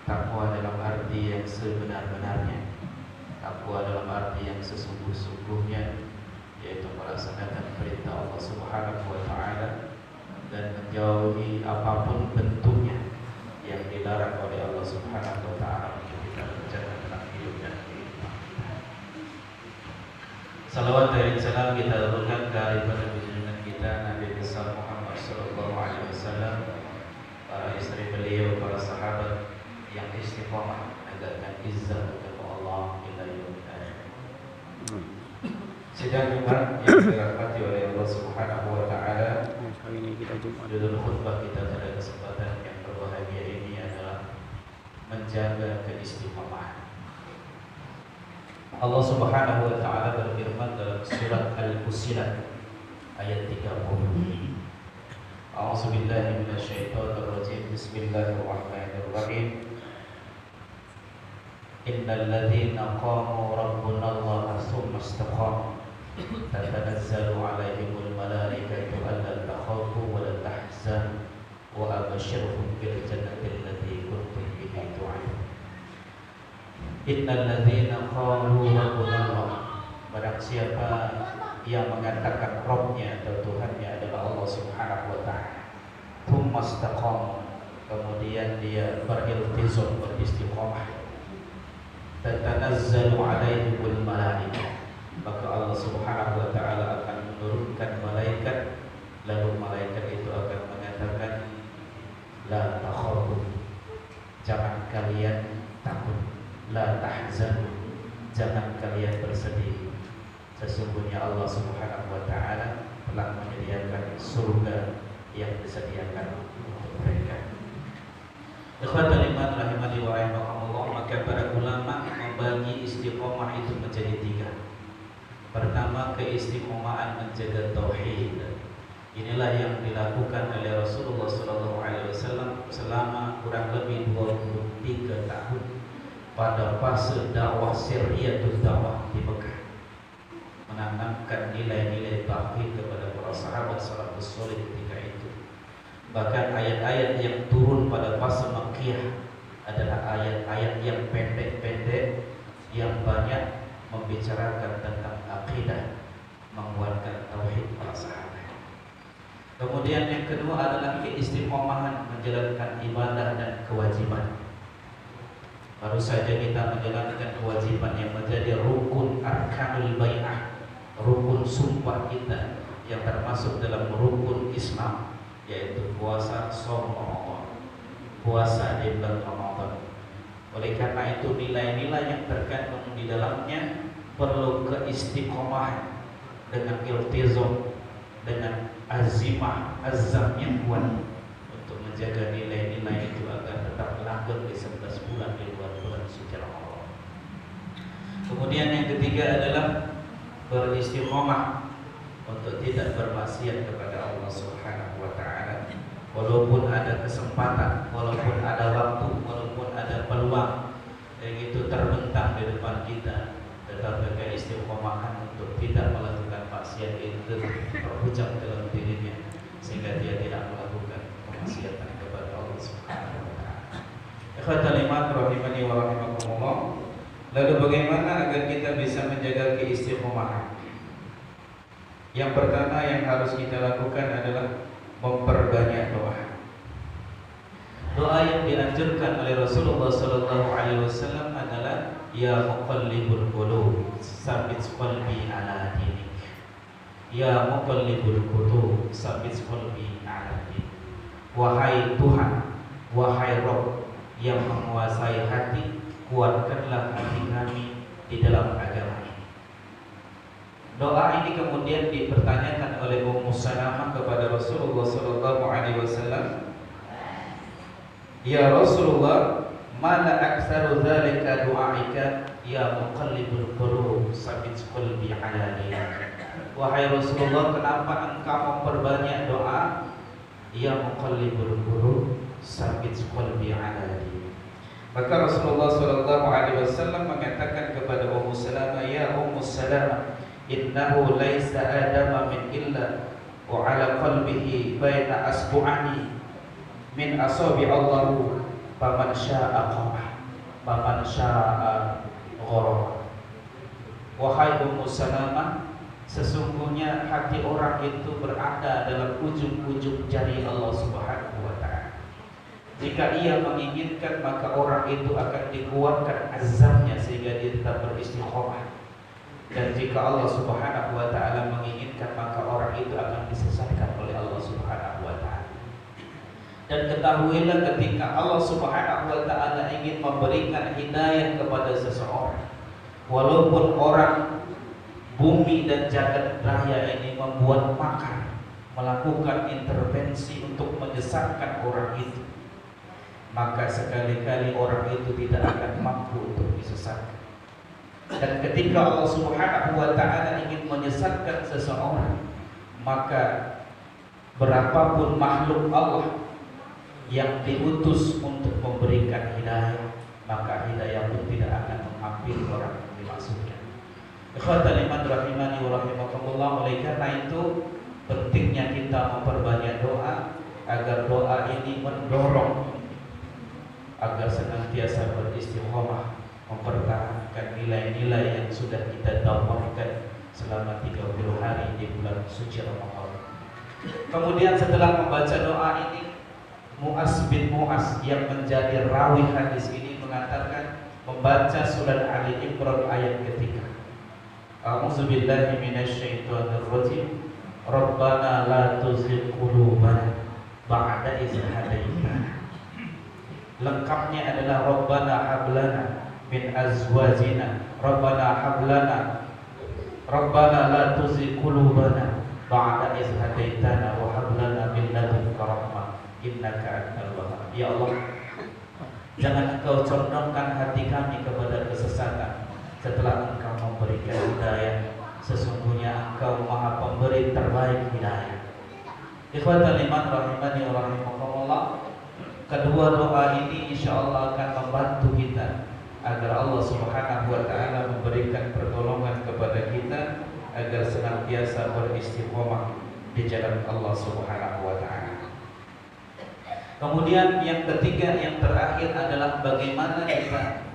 Takwa dalam arti yang sebenar-benarnya, takwa dalam arti yang sesungguh-sungguhnya, yaitu melaksanakan perintah Allah Subhanahu wa Ta'ala dan menjauhi apapun bentuknya yang dilarang oleh Allah Subhanahu wa Ta'ala untuk kita kerjakan dalam hidup dan kehidupan kita. Salawat dan salam kita aturkan kepada junjungan kita Nabi besar Muhammad sallallahu alaihi wasallam, para istri beliau, para sahabat yang istiqamah menegakkan izzah kepada Allah ila yaumil akhir. Sidang Jumat yang dirahmati oleh Allah Subhanahu wa Ta'ala, Hari ini kita Jumat. judul khutbah kita pada kesempatan yang berbahagia ini adalah menjaga keistiqomahan. Allah Subhanahu wa Ta'ala berfirman dalam surat Al-Fussilat ayat 30. A'udzubillahi minasyaitonir rajim. Bismillahirrahmanirrahim. Innal ladzina qamu rabbunallaha tsumma istaqamu tatanazzalu 'alaihimul malaikatu alla takhafu wa la tahzanu wa abashshirhum bil jannati allati kuntum biha tu'adun. Innal ladzina qalu rabbunallah, barang siapa yang mengatakan Rabbnya atau Tuhannya adalah Allah Subhanahu wa Ta'ala, tsumma istaqamu, kemudian dia beriltizam, beristiqomah, tatanazzalu 'alaihimul malaikah, maka Allah Subhanahu wa Ta'ala akan menurunkan malaikat, lalu malaikat itu akan mengatakan, la takhafu, jangan kalian takut, la tahzanu, jangan kalian bersedih, sesungguhnya Allah Subhanahu wa Ta'ala telah menyediakan surga yang disediakan untuk mereka. Ikhwatul iman rahimani wa rahimakumullah, maka para ulama membagi istiqomah itu menjadi 3. Pertama, keistiqomahan menjaga tauhid. Inilah yang dilakukan oleh Rasulullah SAW selama kurang lebih 23 tahun pada fase dakwah sirriyatul dakwah di Mekah, menanamkan nilai-nilai tauhid kepada para sahabat salafus saleh ketika itu. Bahkan ayat-ayat yang turun pada fase Makkiyah adalah ayat-ayat yang pendek-pendek yang banyak membicarakan tentang akidah, menguatkan tauhid para sahabat. Kemudian yang kedua adalah keistiqomahan menjalankan ibadah dan kewajiban. Baru saja kita menjalankan kewajiban yang menjadi rukun arkanul bai'ah, rukun sumpah kita yang termasuk dalam rukun Islam, yaitu puasa shaum Ramadan, puasa di bulan Ramadan. Oleh karena itu nilai-nilai yang terkandung di dalamnya perlu keistiqomahan dengan iltizam, dengan azimah, azam yang kuat untuk menjaga nilai-nilai itu agar tetap langgeng di 11 bulan di luar bulan suci Ramadan. Kemudian yang ketiga adalah beristiqomah untuk tidak bermaksiat kepada Allah Subhanahu wa Ta'ala, walaupun ada kesempatan, walaupun ada waktu, walaupun ada peluang yang itu terbentang di depan kita, tetapi keistiqomahan untuk tidak melakukan maksiat itu terhujam dalam dirinya sehingga dia tidak melakukan kemaksiatan kepada Allah Subhanahu wa Ta'ala. Ikhwatal iman rahimani wa rahimakumullah. Lalu bagaimana agar kita bisa menjaga keistiqomahan? Yang pertama yang harus kita lakukan adalah memperbanyak doa. Doa yang dianjurkan oleh Rasulullah sallallahu alaihi wasallam adalah ya muqallibul qulub, tsabit qalbi ala dinik. Ya muqallibul qulub, tsabit qalbi ala dinik. Wahai Tuhan, wahai Rabb yang menguasai hati, kuatkanlah hati kami di dalam agama ini. Doa ini kemudian dipertanyakan oleh Ummu Salamah kepada Rasulullah sallallahu alaihi wasallam, ya Rasulullah, mana aktsaru dzalika du'aika ya muqallibul qulub tsabit qalbi ala dinik. Wahai Rasulullah, kenapa engkau memperbanyak doa ya muqallibul qulub tsabit qalbi ala dinik? Maka Rasulullah sallallahu alaihi wasallam mengatakan kepada Ummu Salamah, ya Ummu Salamah, innahu laisa adama min illa wa ala qalbihi baina asbu'ani min asabi Allahu faman syaa'a qamah, faman syaa'a ghara. Wahai Ummu Salamah, sesungguhnya hati orang itu berada dalam ujung-ujung jari Allah Subhanahu wa taala. Jika ia menginginkan, maka orang itu akan dikuatkan azamnya sehingga dia tetap beristiqomah. Dan jika Allah Subhanahu wa taala menginginkan, maka orang itu akan disesatkan oleh Allah Subhanahu wa taala. Dan ketahuilah, ketika Allah Subhanahu wa taala ingin memberikan hidayah kepada seseorang, walaupun orang bumi dan jagat raya ini membuat makar, melakukan intervensi untuk menyesatkan orang itu, maka sekali-kali orang itu tidak akan mampu untuk disesatkan. Dan ketika Allah Subhanahu wa taala ingin menyesatkan seseorang, maka berapapun makhluk Allah yang diutus untuk memberikan hidayah, maka hidayah pun tidak akan menghampiri orang yang dimaksudkan. Ikhwatal iman rahimani wa rahimakumullah. Oleh karena itu pentingnya kita memperbanyak doa, agar doa ini mendorong agar senantiasa beristiqomah, mempertahankan nilai-nilai yang sudah kita dakwahkan selama 30 hari di bulan suci Ramadan. Kemudian setelah membaca doa ini, Mu'az bin Mu'az yang menjadi rawi hadis ini mengatakan membaca surat Ali Imran ayat ketiga. A'udzubillahi minasyaitonirrajim. Rabbana la tuzigh qulubana ba'da idh hadaitana. Lengkapnya adalah Rabbana hablana min azwajina, Rabbana hablana, Rabbana la tuzigh qulubana ba'da idh hadaitana wa hablana min ladunka rahmah innaka antal wahhab. Ya Allah, jangan Engkau condongkan hati kami kepada kesesatan setelah Engkau memberikan hidayah. Sesungguhnya Engkau Maha Pemberi terbaik hidayah. Ikhwatal iman rahimani wa rahimakumullah. Kedua doa ini insyaallah akan membantu kita agar Allah Subhanahu wa taala memberikan pertolongan kepada kita agar senantiasa beristiqomah di jalan Allah Subhanahu wa taala. Kemudian yang ketiga, yang terakhir adalah bagaimana kita